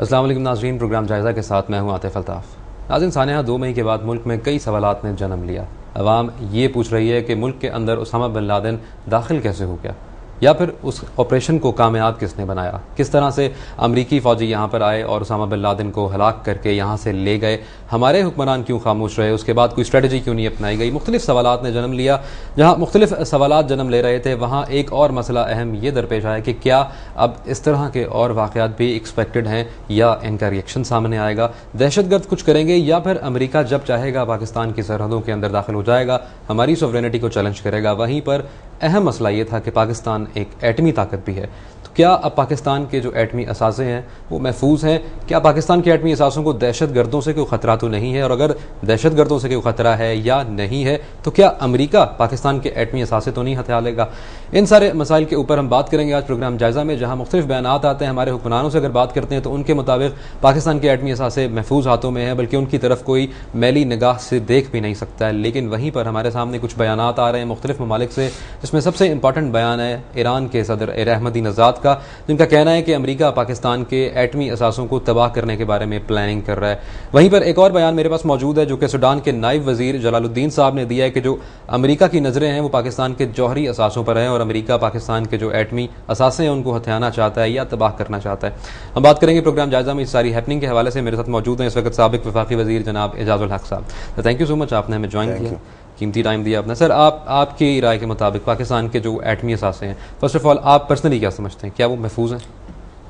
अस्सलाम वालेकुम नाज़रीन, प्रोग्राम जायज़ा के साथ मैं हूं आतिफ अल्ताफ़। नाज़रीन, सानिया 2 मई के बाद मुल्क में कई सवालात ने जन्म लिया। अवाम ये पूछ रही है कि मुल्क के अंदर उसामा बिन लादेन दाखिल कैसे हो गया, या फिर उस ऑपरेशन को कामयाब किसने बनाया, किस तरह से अमरीकी फ़ौजी यहाँ पर आए और उसामा बिन लादेन को हलाक करके यहाँ से ले गए, हमारे हुक्मरान क्यों खामोश रहे, उसके बाद कोई स्ट्रेटजी क्यों नहीं अपनाई गई। मुख्तलिफ सवालात ने जन्म लिया। जहाँ मुख्तलिफ सवालात जन्म ले रहे थे वहाँ एक और मसला अहम ये दरपेश आया कि क्या अब इस तरह के और वाक़यात भी एक्सपेक्टेड हैं या इनका रिएक्शन सामने आएगा, दहशतगर्द कुछ करेंगे या फिर अमरीका जब चाहेगा पाकिस्तान की सरहदों के अंदर दाखिल हो जाएगा, हमारी सॉवरेनिटी को चैलेंज करेगा। वहीं पर अहम मसला ये था कि पाकिस्तान एक एटमी ताकत भी है, तो क्या अब पाकिस्तान के जो एटमी असासे हैं वो महफूज हैं? क्या पाकिस्तान के एटमी असासों को दहशत गर्दों से कोई ख़तरा तो नहीं है, और अगर दहशत गर्दों से कोई ख़तरा है या नहीं है तो क्या अमरीका पाकिस्तान के एटमी असासे तो नहीं हथियार लेगा? इन सारे मसाइल के ऊपर हम बात करेंगे आज प्रोग्राम जायज़ा में, जहाँ मुख्तलिफ बयान आते हैं। हमारे हुक्मरानों से अगर बात करते हैं तो उनके मुताबिक पाकिस्तान के एटमी असासे महफूज हाथों में है, बल्कि उनकी तरफ कोई मैली निगाह से देख भी नहीं सकता है। लेकिन वहीं पर हमारे सामने कुछ बयान आ रहे हैं मुख्तलिफ ममालिक से, जिसमें सबसे इंपॉर्टेंट बयान है ईरान के सदर अहमदीनजाद का, जिनका कहना है कि अमेरिका पाकिस्तान के एटमी असासों को तबाह करने के बारे में प्लानिंग कर रहा है। वहीं पर एक और बयान मेरे पास मौजूद है जो कि सूडान के नायब वजीर जलालुद्दीन साहब ने दिया है कि जो अमेरिका की नज़रें हैं वो पाकिस्तान के जौहरी असासों पर हैं और अमेरिका पाकिस्तान के जो एटमी असासे हैं उनको हथियाना चाहता है या तबाह करना चाहता है। हम बात करेंगे प्रोग्राम जायज़ा में इस सारी हैपनिंग के हवाले से। मेरे साथ मौजूद हैं इस वक्त साबिक वफाकी वजीर जनाब एजाजुल हक साहब। तो थैंक यू सो मच, आपने हमें ज्वाइन किया, कीमती टाइम दिया आपने। सर, आपकी राय के मुताबिक पाकिस्तान के जो एटमी असासे हैं, फर्स्ट ऑफ ऑल आप पर्सनली क्या समझते हैं, क्या वो महफूज हैं?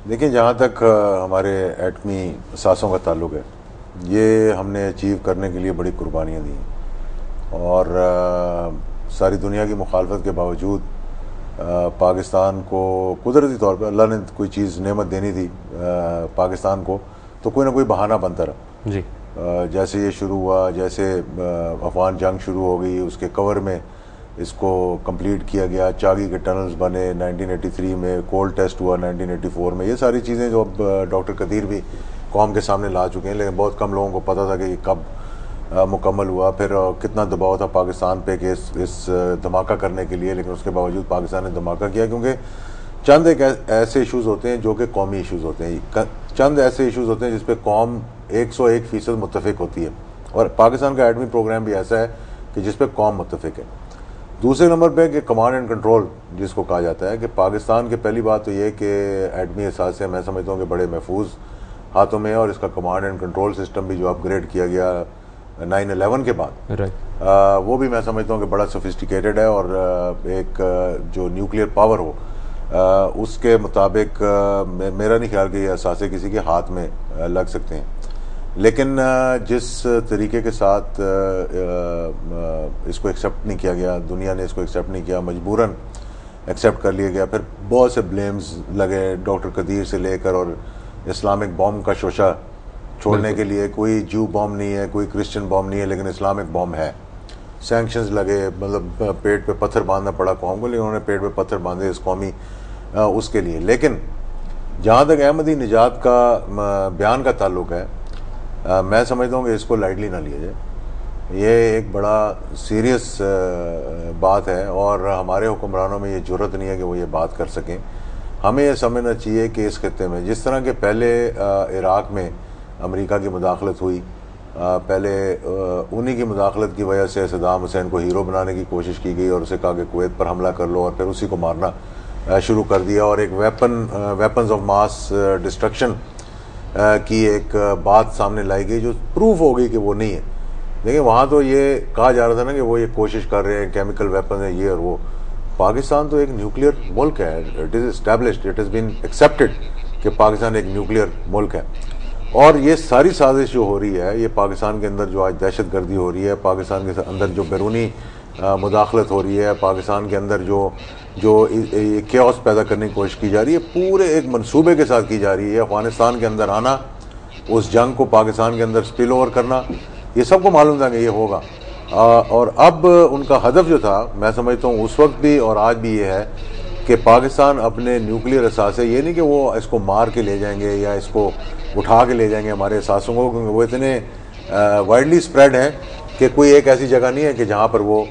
देखिए, जहाँ तक हमारे एटमी असासों का ताल्लुक है, ये हमने अचीव करने के लिए बड़ी कुर्बानियाँ दी और सारी दुनिया की मुखालफत के बावजूद पाकिस्तान को कुदरती तौर पर अल्लाह ने कोई चीज़ नेमत देनी थी पाकिस्तान को, तो कोई ना कोई बहाना बनता रहा जी। जैसे ये शुरू हुआ, जैसे अफगान जंग शुरू हो गई, उसके कवर में इसको कंप्लीट किया गया, चागी के टनल्स बने 1983 में, कोल्ड टेस्ट हुआ 1984 में। ये सारी चीज़ें जो अब डॉक्टर कदीर भी कौम के सामने ला चुके हैं, लेकिन बहुत कम लोगों को पता था कि ये कब मुकम्मल हुआ, फिर कितना दबाव था पाकिस्तान पे कि इस धमाका करने के लिए, लेकिन उसके बावजूद पाकिस्तान ने धमाका किया, क्योंकि चंद एक ऐसे इशूज़ होते हैं जो कि कौमी इशूज़ होते हैं, चंद ऐसे इशूज़ होते हैं जिस पर कौम 101% मुत्तफिक होती है, और पाकिस्तान का एटमी प्रोग्राम भी ऐसा है कि जिस पर कौम मुत्तफिक है। दूसरे नंबर पे कि कमांड एंड कंट्रोल जिसको कहा जाता है, कि पाकिस्तान की पहली बात तो ये कि एटमी असासे मैं समझता हूँ कि बड़े महफूज हाथों में है, और इसका कमांड एंड कंट्रोल सिस्टम भी जो अपग्रेड किया गया 9/11 के बाद, वो भी मैं समझता हूँ कि बड़ा सोफिस्टिकेटेड है, और एक जो न्यूक्लियर पावर हो उसके मुताबिक मेरा नहीं ख्याल कि ये असासे किसी के हाथ में लग सकते हैं। लेकिन जिस तरीके के साथ इसको एक्सेप्ट नहीं किया गया, दुनिया ने इसको एक्सेप्ट नहीं किया, मजबूरन एक्सेप्ट कर लिया गया, फिर बहुत से ब्लेम्स लगे डॉक्टर कदीर से लेकर, और इस्लामिक बॉम्ब का शोशा छोड़ने के लिए, कोई जू बॉम्ब नहीं है, कोई क्रिश्चियन बॉम्ब नहीं है, लेकिन इस्लामिक बॉम्ब है। सैंक्शंस लगे, मतलब पेट पे पत्थर बांधना पड़ा कौम को, लेकिन उन्होंने पेट पे पत्थर बांधे इस कौमी उसके लिए। लेकिन जहाँ तक अहमदीनजाद का बयान का ताल्लुक है, मैं समझता हूँ कि इसको लाइटली ना लिया जाए। ये एक बड़ा सीरियस बात है, और हमारे हुक्मरानों में ये जुर्रत नहीं है कि वो ये बात कर सकें। हमें ये समझना चाहिए कि इस खत्ते में जिस तरह के पहले इराक़ में अमेरिका की मुदाखलत हुई, पहले उन्हीं की मुदाखलत की वजह से सद्दाम हुसैन को हीरो बनाने की कोशिश की गई और उसे कहा कि कुवैत पर हमला कर लो, और फिर उसी को मारना शुरू कर दिया, और एक वेपन्स ऑफ मास डिस्ट्रक्शन की एक बात सामने लाई गई जो प्रूफ हो गई कि वो नहीं है। देखिए, वहाँ तो ये कहा जा रहा था ना कि वो ये कोशिश कर रहे हैं, केमिकल वेपन है ये और वो। पाकिस्तान तो एक न्यूक्लियर मुल्क है, it is established, it has been accepted कि पाकिस्तान एक न्यूक्लियर मुल्क है। और ये सारी साजिश जो हो रही है, ये पाकिस्तान के अंदर जो आज दहशत गर्दी हो रही है, पाकिस्तान के अंदर जो बैरूनी मुदाखलत हो रही है, पाकिस्तान के अंदर जो केओस पैदा करने की कोशिश की जा रही है, पूरे एक मंसूबे के साथ की जा रही है। अफगानिस्तान के अंदर आना, उस जंग को पाकिस्तान के अंदर स्पिल ओवर करना, ये सबको मालूम था कि ये होगा। और अब उनका हदफ जो था, मैं समझता हूँ उस वक्त भी और आज भी ये है कि पाकिस्तान अपने न्यूक्लियर असासे, ये नहीं कि वो इसको मार के ले जाएंगे या इसको उठा के ले जाएंगे हमारे असासों को, क्योंकि वो इतने वाइडली स्प्रेड हैं कि कोई एक ऐसी जगह नहीं है कि जहाँ पर वो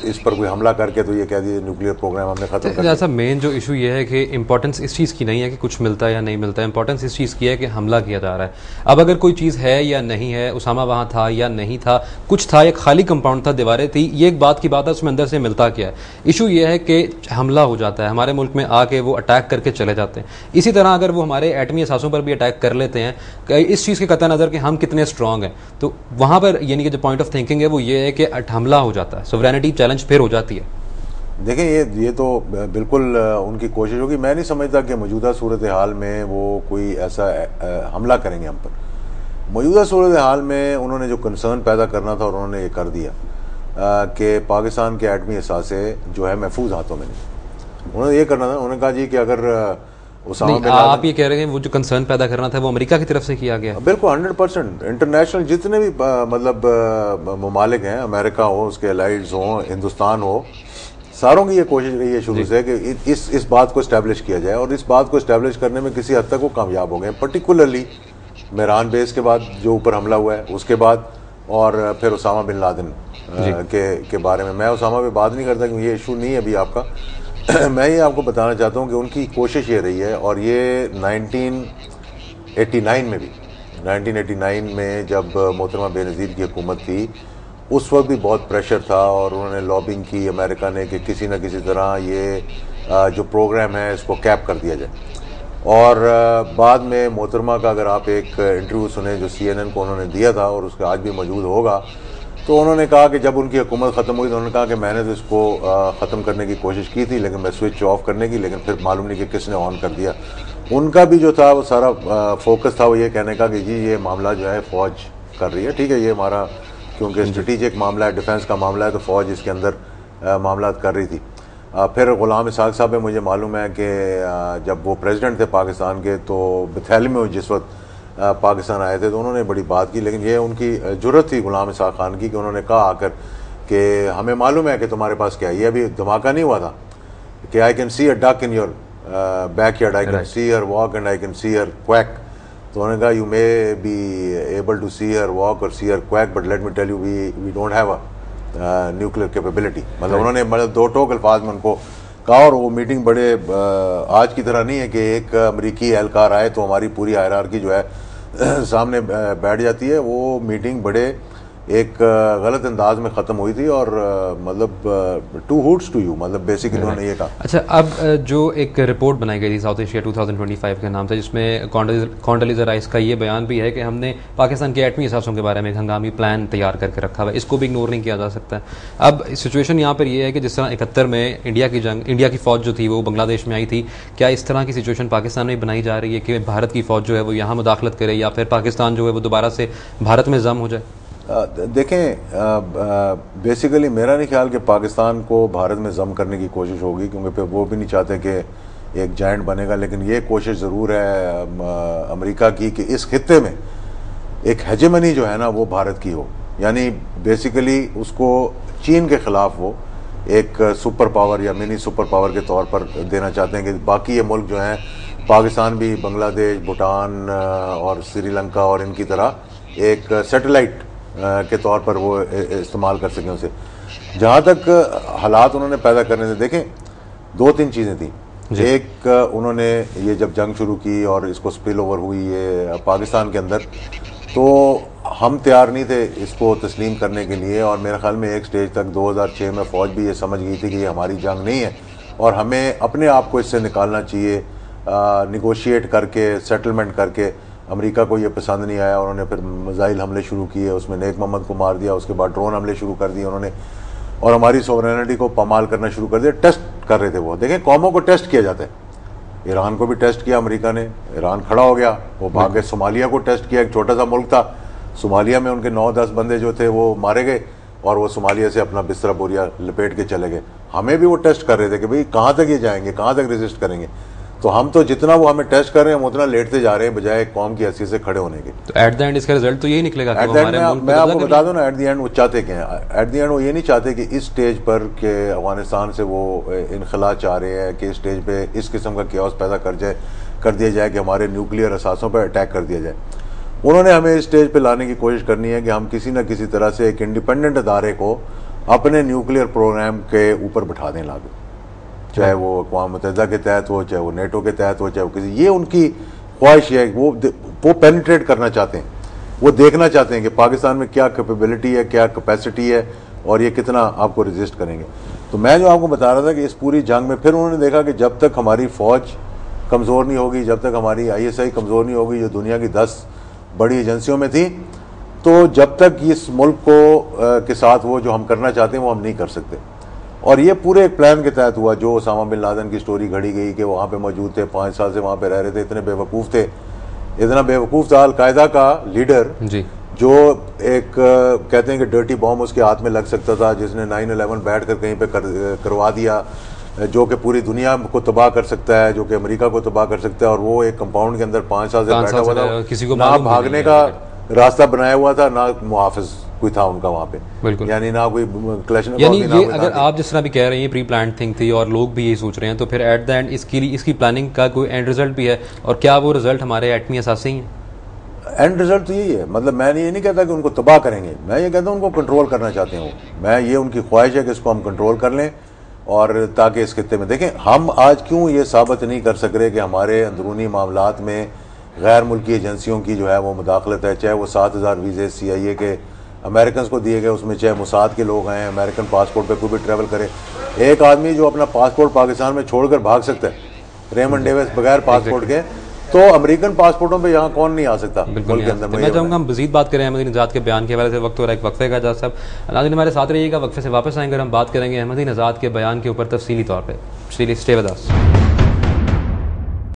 इस पर कोई हमला करके तो ये कह दिए न्यूक्लियर प्रोग्राम हमने खत्म कर दिया। ऐसा मेन जो इशू ये है कि इंपॉर्टेंस इस चीज़ की नहीं है कि कुछ मिलता है या नहीं मिलता है, इंपॉर्टेंस इस चीज़ की है कि हमला किया जा रहा है। अब अगर कोई चीज़ है या नहीं है, उसामा वहाँ था या नहीं था, कुछ था, एक खाली कंपाउंड था, दीवारें थी, ये एक बात की बात है, उसमें अंदर से मिलता क्या है। इशू ये है कि हमला हो जाता है, हमारे मुल्क में आके वो अटैक करके चले जाते हैं। इसी तरह अगर वो हमारे एटमी असासों पर भी अटैक कर लेते हैं, इस चीज़ के कतई नज़र कि हम कितने स्ट्रांग हैं, तो वहाँ पर यानी कि जो पॉइंट ऑफ थिंकिंग है वो ये है कि हमला हो जाता है, सोवरेनिटी चैलेंज फिर हो जाती है। देखें ये तो बिल्कुल उनकी कोशिश होगी। मैं नहीं समझता कि मौजूदा सूरत हाल में वो कोई ऐसा हमला करेंगे हम पर। मौजूदा सूरत हाल में उन्होंने जो कंसर्न पैदा करना था और उन्होंने ये कर दिया कि पाकिस्तान के एटमी असासे जो है महफूज हाथों में नहीं। उन्होंने ये करना था, उन्होंने कहा जी कि अगर आप ये कह रहे हैं वो जो कंसर्न पैदा करना था वो अमेरिका की तरफ से किया गया। बिल्कुल 100% इंटरनेशनल जितने भी मतलब ममालिक हैं, अमेरिका हो, उसके अलाइड्स हो, हिंदुस्तान हो, सारों की ये कोशिश रही है शुरू से कि इस बात को इस्टेब्लिश किया जाए, और इस बात को इस्टेब्लिश करने में किसी हद तक वो कामयाब हो गए। पर्टिकुलरली मेरान बेस के बाद जो ऊपर हमला हुआ है उसके बाद, और फिर उसामा बिन लादेन के बारे में मैं उसामा पे बात नहीं करता क्योंकि ये इशू नहीं है अभी आपका। मैं ये आपको बताना चाहता हूँ कि उनकी कोशिश ये रही है, और ये 1989 में भी, 1989 में जब मोहतरमा बेनज़ीर की हुकूमत थी उस वक्त भी बहुत प्रेशर था, और उन्होंने लॉबिंग की अमेरिका ने कि किसी न किसी तरह ये जो प्रोग्राम है इसको कैप कर दिया जाए। और बाद में मोहतरमा का अगर आप एक इंटरव्यू सुने जो CNN को उन्होंने दिया था, और उसका आज भी मौजूद होगा, तो उन्होंने कहा कि जब उनकी हुकूमत ख़त्म हुई तो उन्होंने कहा कि मैंने तो इसको ख़त्म करने की कोशिश की थी, लेकिन मैं स्विच ऑफ करने की, लेकिन फिर मालूम नहीं कि किसने ऑन कर दिया। उनका भी जो था वो सारा फोकस था वो ये कहने का कि जी ये मामला जो है फ़ौज कर रही है, ठीक है, ये हमारा क्योंकि स्ट्रेटेजिक मामला है, डिफेंस का मामला है, तो फ़ौज इसके अंदर मामला कर रही थी। फिर गुलाम इसाक साहब में मुझे मालूम है कि जब वो प्रेसिडेंट थे पाकिस्तान के, तो बथैली में जिस वक्त पाकिस्तान आए थे तो उन्होंने बड़ी बात की, लेकिन ये उनकी जुर्रत थी गुलाम इसाक खान की कि उन्होंने कहा आकर कि हमें मालूम है कि तुम्हारे पास क्या है, ये अभी धमाका नहीं हुआ था कि I can see a duck in your backyard, I can see her walk and I can see her quack. तो उन्होंने कहा you may be able to see her walk और see her quack, but let me tell you we don't have a nuclear capability. मतलब उन्होंने मतलब दो टोक अल्फाज में उनको कहा, और वो मीटिंग बड़े आज की तरह नहीं है कि एक अमरीकी एहलकार आए तो हमारी पूरी हायरार्की जो है सामने बैठ जाती है। वो मीटिंग बड़े एक गलत अंदाज में ख़त्म हुई थी, और मतलब टू हुड्स टू यू, मतलब बेसिकली उन्होंने ये कहा। अच्छा, अब जो एक रिपोर्ट बनाई गई थी साउथ एशिया 2025 के नाम से, जिसमें कॉन्डोलीज़ा राइस का ये बयान भी है कि हमने पाकिस्तान के एटमी असासों के बारे में एक हंगामी प्लान तैयार करके रखा हुआ है, इसको भी इग्नोर नहीं किया जा सकता है। अब सिचुएशन यहाँ पर ये है कि जिस तरह 71 में इंडिया की फ़ौज जो थी वो बांग्लादेश में आई थी, क्या इस तरह की सिचुएशन पाकिस्तान में बनाई जा रही है कि भारत की फ़ौज जो है वो यहाँ मुदाखलत करे, या फिर पाकिस्तान जो है वो दोबारा से भारत में जम हो जाए? देखें, बेसिकली मेरा नहीं ख्याल कि पाकिस्तान को भारत में जम करने की कोशिश होगी, क्योंकि फिर वो भी नहीं चाहते कि एक जायंट बनेगा। लेकिन ये कोशिश ज़रूर है अमेरिका की कि इस खित्ते में एक हेजेमनी जो है ना वो भारत की हो, यानी बेसिकली उसको चीन के ख़िलाफ़ वो एक सुपर पावर या मिनी सुपर पावर के तौर पर देना चाहते हैं कि बाकी ये मुल्क जो हैं, पाकिस्तान भी बांग्लादेश, भूटान और श्रीलंका और इनकी तरह एक सैटेलाइट के तौर पर वो इस्तेमाल कर सकें उसे। जहाँ तक हालात उन्होंने पैदा करने से, देखें 2-3 चीज़ें थी। एक, उन्होंने ये जब जंग शुरू की और इसको स्पिल ओवर हुई ये पाकिस्तान के अंदर, तो हम तैयार नहीं थे इसको तस्लीम करने के लिए, और मेरे ख्याल में एक स्टेज तक 2006 में फ़ौज भी ये समझ गई थी कि ये हमारी जंग नहीं है और हमें अपने आप को इससे निकालना चाहिए, निगोशिएट करके, सेटलमेंट करके। अमेरिका को ये पसंद नहीं आया, उन्होंने फिर मिसाइल हमले शुरू किए, उसमें नेक मोहम्मद को मार दिया, उसके बाद ड्रोन हमले शुरू कर दिए उन्होंने, और हमारी सोवरेनिटी को पमाल करना शुरू कर दिया। टेस्ट कर रहे थे वो, देखें कौमों को टेस्ट किया जाता है, ईरान को भी टेस्ट किया अमेरिका ने, ईरान खड़ा हो गया, वो भाग गए। सोमालिया को टेस्ट किया, एक छोटा सा मुल्क था, सोमालिया में उनके 9-10 बंदे जो थे वो मारे गए, और वो सोमालिया से अपना बिस्तरा बोरिया लपेट के चले गए। हमें भी वो टेस्ट कर रहे थे कि भाई कहाँ तक ये जाएंगे, कहाँ तक रेजिस्ट करेंगे। तो हम तो जितना वो हमेट टेस्ट कर रहे हैं हम उतना लेटते जा रहे हैं, बजाय एक कौम की हैसियत से खड़े होने के। तो एट द एंड इसका रिजल्ट तो यही निकलेगा कि मैं आपको बता दूं ना, एट द एंड वो चाहते क्या है। एट द एंड वो ये नहीं चाहते कि इस स्टेज पर के अफगानिस्तान से वो इनखला चाह रहे हैं कि इस स्टेज पे इस किस्म का क्योस पैदा कर दिया जाए कि हमारे न्यूक्लियर असासों पर अटैक कर दिया जाए। उन्होंने हमें इस स्टेज पे लाने की कोशिश करनी है कि हम किसी न किसी तरह से एक इंडिपेंडेंट अदारे को अपने न्यूक्लियर प्रोग्राम के ऊपर बिठा दें लागू, चाहे वो अक़वाम मुत्तहिदा के तहत हो, चाहे वो नेटो के तहत हो, चाहे वो किसी, ये उनकी ख्वाहिश है। वो पेनिट्रेट करना चाहते हैं, वो देखना चाहते हैं कि पाकिस्तान में क्या कैपेबिलिटी है, क्या कैपेसिटी है और ये कितना आपको रजिस्ट करेंगे। तो मैं जो आपको बता रहा था कि इस पूरी जंग में फिर उन्होंने देखा कि जब तक हमारी फौज कमज़ोर नहीं होगी, जब तक हमारी ISI कमज़ोर नहीं होगी, जो दुनिया की 10 बड़ी एजेंसियों में थी, तो जब तक इस मुल्क को के साथ वो जो हम करना चाहते हैं वो हम नहीं कर सकते। और ये पूरे एक प्लान के तहत हुआ। जो ओसामा बिन लादेन की स्टोरी घड़ी गई कि वहाँ पे मौजूद थे, 5 साल से वहाँ पे रह रहे थे, इतने बेवकूफ़ थे, इतना बेवकूफ़ था अलकायदा का लीडर जी, जो एक कहते हैं कि डर्टी बॉम्ब उसके हाथ में लग सकता था, जिसने 9/11 बैठ कर कहीं पे करवा दिया, जो कि पूरी दुनिया को तबाह कर सकता है, जो कि अमेरिका को तबाह कर सकता है। और वो एक कंपाउंड के अंदर 5 साल से बैठा हुआ था, किसी को ना भागने का रास्ता बनाया हुआ था, ना मुहाफिज कोई था उनका वहाँ पे, यानी ना कोई क्लैशनकोव, यानी ये अगर आप जिस तरह भी कह रहे हैं ये प्री प्लान थिंग थी और लोग भी यही सोच रहे हैं, तो फिर एट द एंड इसकी प्लानिंग का कोई एंड रिजल्ट भी है, और क्या वो रिजल्ट हमारे एटमी असासे ही है? एंड रिजल्ट तो यही है। मतलब मैं ये नहीं कहता कि उनको तबाह करेंगे, मैं ये कहता हूँ उनको कंट्रोल करना चाहते हैं वो। मैं ये उनकी ख्वाहिश है कि इसको हम कंट्रोल कर लें, और ताकि इस खित्ते में देखें हम आज क्यों ये साबित नहीं कर सक रहे कि हमारे अंदरूनी मामलात में गैर मुल्की एजेंसियों की जो है वो मुदाखलत है। चाहे वो 7,000 वीज़े CIA के अमेरिकन को दिए गए, उसमें चाहे मुसाद के लोग आए, अमेरिकन पासपोर्ट पे कोई भी ट्रैवल करे। एक आदमी जो अपना पासपोर्ट पाकिस्तान में छोड़कर भाग सकता है, रेमंड डेविस, बगैर पासपोर्ट के, तो अमेरिकन पासपोर्टों पे यहाँ कौन नहीं आ सकता मुल्क के अंदर। मैं चाहूँगा हम मज़ीद बात करें अहमदी नजात के बयान के हवाले से। वक्त हो रहा है एक वक्फे का। एजाज साहब, नाज़रीन हमारे साथ रहिएगा, वक्फे से वापस आएंगे और हम बात करेंगे अहमदी नजात के बयान के ऊपर तफसीली तौर पर। Stay with us.